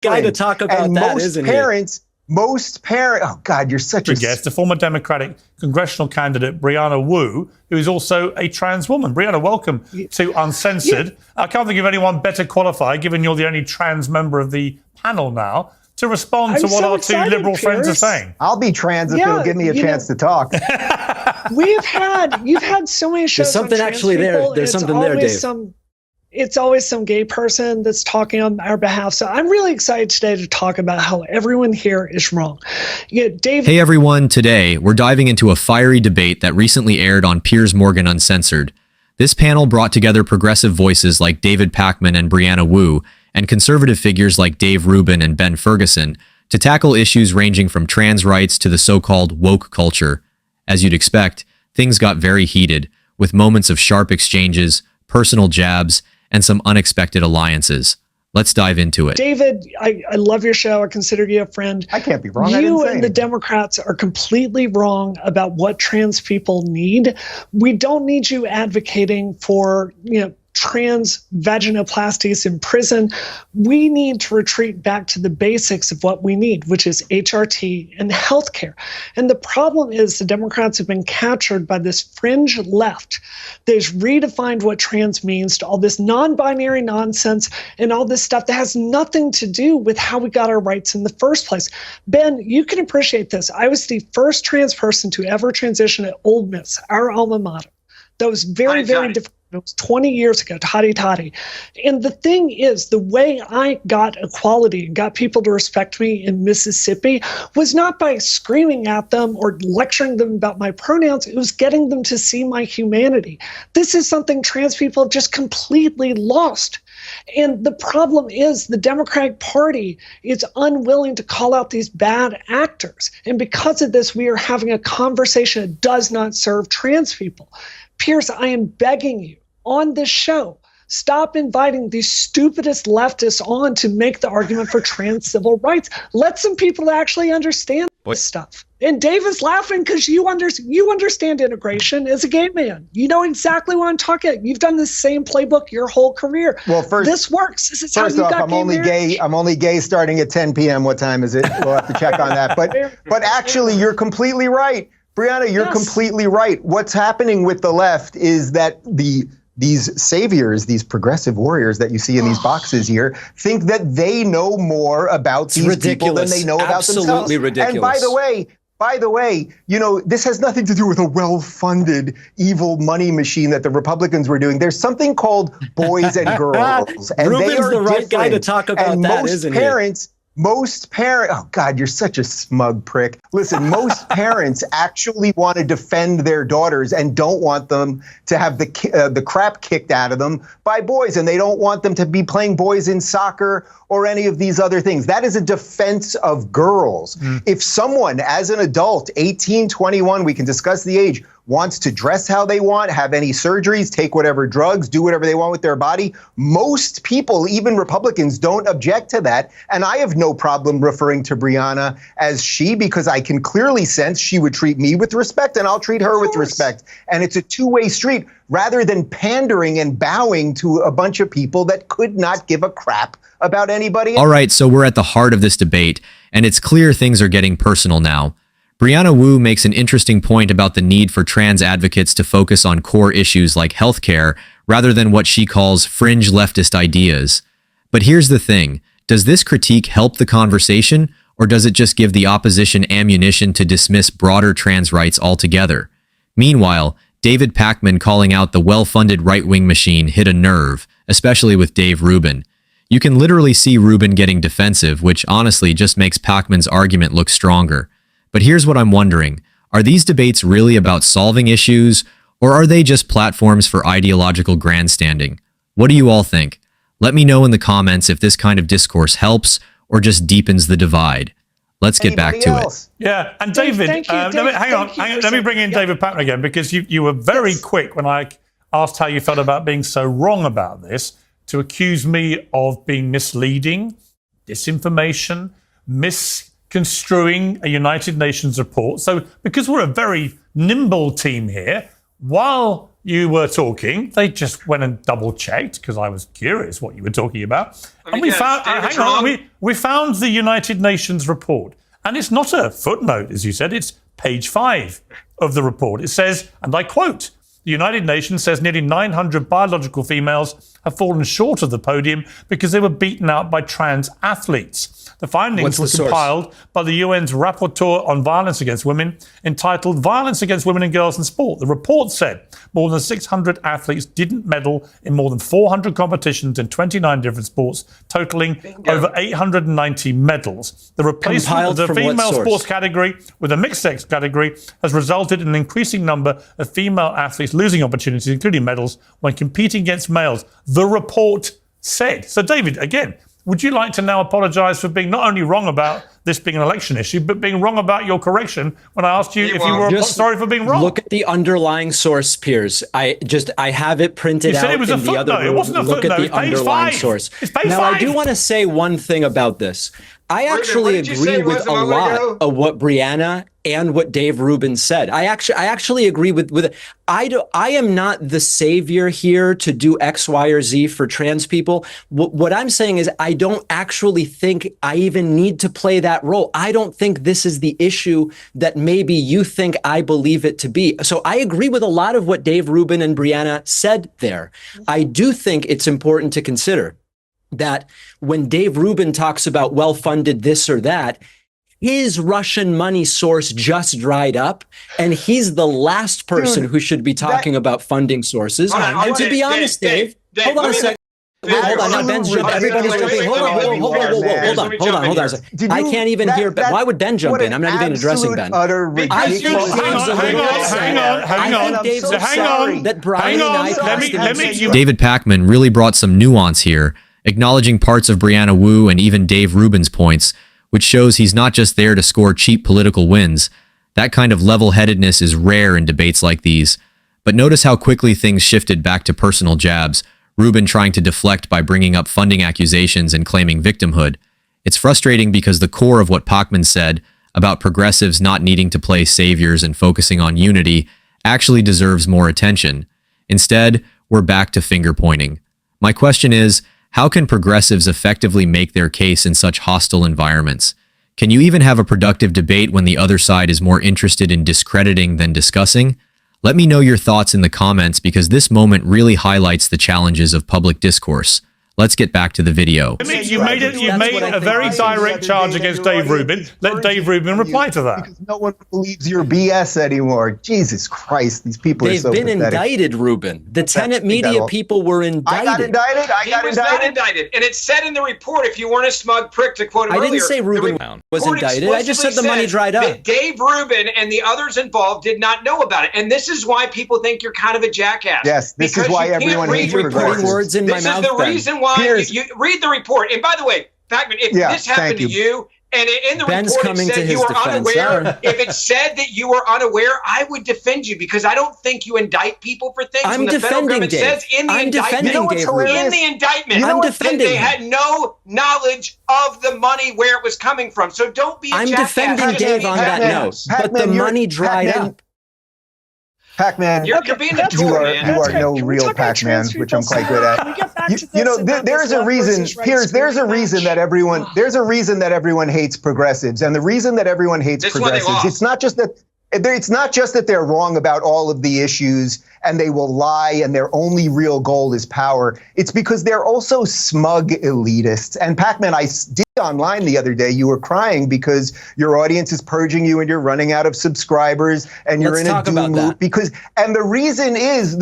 guy to talk about that, isn't he? Most parents, oh God, you're such a guest, the former Democratic congressional candidate Brianna Wu, who is also a trans woman. Brianna, welcome to Uncensored. Yeah. I can't think of anyone better qualified, given you're the only trans member of the panel now, to respond to what our two liberal friends are saying. I'll be trans if you'll give me a chance to talk. You've had so many shows. There's something actually there. There's something there, Dave. It's always some gay person that's talking on our behalf. So I'm really excited today to talk about how everyone here is wrong. Dave. Hey everyone, today we're diving into a fiery debate that recently aired on Piers Morgan Uncensored. This panel brought together progressive voices like David Pakman and Brianna Wu, and conservative figures like Dave Rubin and Ben Ferguson, to tackle issues ranging from trans rights to the so-called woke culture. As you'd expect, things got very heated, with moments of sharp exchanges, personal jabs, and some unexpected alliances. Let's dive into it. David, I love your show. I consider you a friend. I can't be wrong. You and the Democrats are completely wrong about what trans people need. We don't need you advocating for, trans vaginoplasties in prison. We need to retreat back to the basics of what we need, which is HRT and healthcare. And the problem is the Democrats have been captured by this fringe left. They've redefined what trans means to all this non-binary nonsense and all this stuff that has nothing to do with how we got our rights in the first place. Ben, you can appreciate this. I was the first trans person to ever transition at Ole Miss, our alma mater. That was very, very different. It was 20 years ago, toddy. And the thing is, the way I got equality and got people to respect me in Mississippi was not by screaming at them or lecturing them about my pronouns. It was getting them to see my humanity. This is something trans people have just completely lost. And the problem is the Democratic Party is unwilling to call out these bad actors. And because of this, we are having a conversation that does not serve trans people. Piers, I am begging you on this show, stop inviting the stupidest leftists on to make the argument for trans civil rights. Let some people actually understand this stuff. And Dave is laughing because you understand integration as a gay man. You know exactly what I'm talking about. You've done the same playbook your whole career. Well, this works. This is first how you off, got I'm only gay. I'm only gay starting at 10 p.m. What time is it? We'll have to check on that. But actually, you're completely right. Brianna, you're completely right. What's happening with the left is that these saviors, these progressive warriors that you see in these boxes here, think that they know more about these people than they know about themselves. Absolutely ridiculous. And by the way, this has nothing to do with a well-funded evil money machine that the Republicans were doing. There's something called boys and girls. And Rubin's the right guy to talk about that, isn't he? Most parents, oh God, you're such a smug prick. Listen, most parents actually want to defend their daughters and don't want them to have the crap kicked out of them by boys, and they don't want them to be playing boys in soccer or any of these other things. That is a defense of girls. If someone, as an adult, 18, 21, we can discuss the age, wants to dress how they want, have any surgeries, take whatever drugs, do whatever they want with their body, most people, even Republicans, don't object to that. And I have no problem referring to Brianna as she, because I can clearly sense she would treat me with respect and I'll treat her with respect. And it's a two-way street rather than pandering and bowing to a bunch of people that could not give a crap about anybody else. All right, so we're at the heart of this debate, and it's clear things are getting personal now. Brianna Wu makes an interesting point about the need for trans advocates to focus on core issues like healthcare rather than what she calls fringe leftist ideas. But here's the thing. Does this critique help the conversation, or does it just give the opposition ammunition to dismiss broader trans rights altogether? Meanwhile, David Pakman calling out the well-funded right-wing machine hit a nerve, especially with Dave Rubin. You can literally see Rubin getting defensive, which honestly just makes Pakman's argument look stronger. But here's what I'm wondering. Are these debates really about solving issues, or are they just platforms for ideological grandstanding? What do you all think? Let me know in the comments if this kind of discourse helps or just deepens the divide. Let's get back to it. Yeah, and David, let me bring in David Pakman again, because you were very quick when I asked how you felt about being so wrong about this, to accuse me of being misleading, disinformation, misconstruing a United Nations report. So because we're a very nimble team here, while you were talking, they just went and double checked because I was curious what you were talking about. And we found, hang on, we found the United Nations report. And it's not a footnote, as you said, it's page 5 of the report. It says, and I quote, the United Nations says nearly 900 biological females have fallen short of the podium because they were beaten out by trans athletes. The findings were compiled by the UN's Rapporteur on Violence Against Women, entitled Violence Against Women and Girls in Sport. The report said more than 600 athletes didn't medal in more than 400 competitions in 29 different sports, totaling over 890 medals. The replacement of the female sports category with a mixed-sex category has resulted in an increasing number of female athletes losing opportunities, including medals, when competing against males, the report said. So, David, again, would you like to now apologise for being not only wrong about this being an election issue, but being wrong about your correction when I asked you if you were sorry for being wrong? Look at the underlying source, Piers. I have it printed out. You said it was a in the other room. It wasn't a footnote. Look at the underlying source. It's page now, 5. I do want to say one thing about this. I actually agree with a lot of what Brianna and what Dave Rubin said. I actually agree with it. I am not the savior here to do X, Y, or Z for trans people. What I'm saying is I don't actually think I even need to play that role. I don't think this is the issue that maybe you think I believe it to be. So I agree with a lot of what Dave Rubin and Brianna said there. I do think it's important to consider that when Dave Rubin talks about well-funded this or that, his Russian money source just dried up, and he's the last person who should be talking about funding sources. And to be honest, Dave, hold on a second. Wait, hold on. Now Ben's jumping. Everybody's jumping. Hold on a second. I can't even hear Ben. Why would Ben jump in? I'm not even addressing Ben. Hang on. David Pakman really brought some nuance here, acknowledging parts of Brianna Wu and even Dave Rubin's points, which shows he's not just there to score cheap political wins. That kind of level-headedness is rare in debates like these. But notice how quickly things shifted back to personal jabs, Rubin trying to deflect by bringing up funding accusations and claiming victimhood. It's frustrating because the core of what Pakman said about progressives not needing to play saviors and focusing on unity actually deserves more attention. Instead, we're back to finger-pointing. My question is, how can progressives effectively make their case in such hostile environments? Can you even have a productive debate when the other side is more interested in discrediting than discussing? Let me know your thoughts in the comments because this moment really highlights the challenges of public discourse. Let's get back to the video. You made a very direct charge against Dave Rubin. Let Dave Rubin reply to that. Because no one believes your BS anymore. Jesus Christ, these people are so pathetic. They've been indicted, Rubin. The Tenet Media people were indicted. I got indicted? He was not indicted. And it said in the report, if you weren't a smug prick, to quote him earlier. I didn't say Rubin was indicted. I just said the money dried up. Dave Rubin and the others involved did not know about it. And this is why people think you're kind of a jackass. Yes, this is why everyone hates progressives. Putting words in my mouth. This is the reason why you read the report. And by the way, Pakman, if this happened to you, and in the report it said you were unaware, if it said that you were unaware, I would defend you because I don't think you indict people for things. I'm defending Dave. Says in the indictment, in the indictment, I'm defending they had no knowledge of the money where it was coming from. So don't be a jackass. I'm defending Dave on that note, but the money dried up. Pakman, you're being a tool, man. You are no real Pakman, which I'm quite good at. You know, there's a reason, Piers. There's a reason that everyone hates progressives, and the reason that everyone hates progressives, it's not just that they're wrong about all of the issues and they will lie and their only real goal is power. It's because they're also smug elitists. And Pakman, I did online the other day, you were crying because your audience is purging you and you're running out of subscribers and you're in a doom loop and the reason is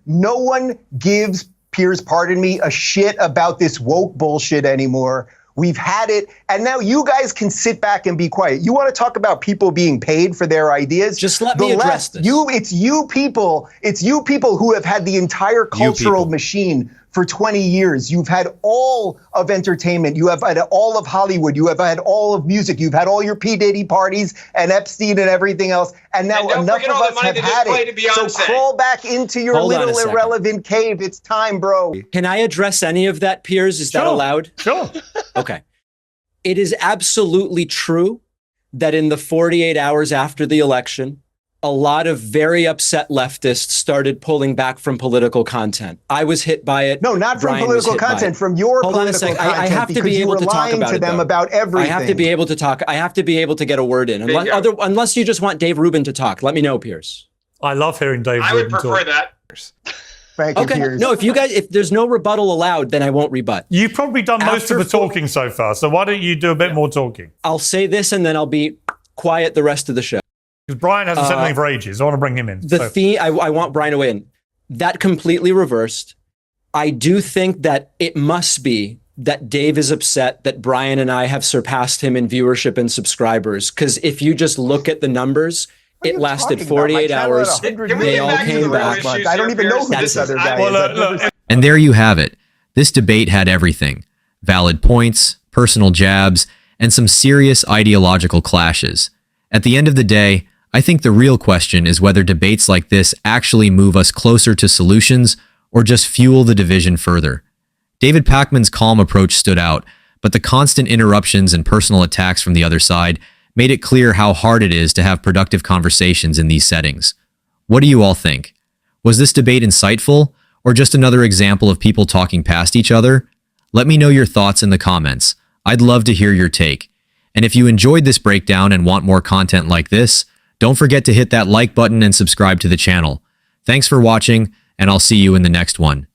no one gives, Piers, pardon me, a shit about this woke bullshit anymore. We've had it, and now you guys can sit back and be quiet. You want to talk about people being paid for their ideas? Just let me address this. It's you people who have had the entire cultural machine for 20 years. You've had all of entertainment. You have had all of Hollywood. You have had all of music. You've had all your P. Diddy parties and Epstein and everything else. And now enough of us have had it. So crawl back into your little irrelevant cave. It's time, bro. Can I address any of that, Piers? Is that allowed? Sure. Okay. It is absolutely true that in the 48 hours after the election, a lot of very upset leftists started pulling back from political content. I was hit by it. No, not from political content, from your political content. I have to be able to talk about them about everything. I have to be able to talk. I have to be able to get a word in. Unless you just want Dave Rubin to talk. Let me know, Piers. I love hearing Dave Rubin talk. I would prefer that. Thank you, Piers. No, if there's no rebuttal allowed, then I won't rebut. You've probably done most of the talking so far, so why don't you do a bit more talking? I'll say this and then I'll be quiet the rest of the show. Because Brian hasn't said anything for ages. I want to bring him in. Theme, I want Brian to win. That completely reversed. I do think that it must be that Dave is upset that Brian and I have surpassed him in viewership and subscribers. Because if you just look at the numbers, it lasted 48 hours. They all came back. I don't even know who this other guy is. And there you have it. This debate had everything. Valid points, personal jabs, and some serious ideological clashes. At the end of the day, I think the real question is whether debates like this actually move us closer to solutions or just fuel the division further. David Pakman's calm approach stood out, but the constant interruptions and personal attacks from the other side made it clear how hard it is to have productive conversations in these settings. What do you all think? Was this debate insightful, or just another example of people talking past each other? Let me know your thoughts in the comments. I'd love to hear your take. And if you enjoyed this breakdown and want more content like this, don't forget to hit that like button and subscribe to the channel. Thanks for watching, and I'll see you in the next one.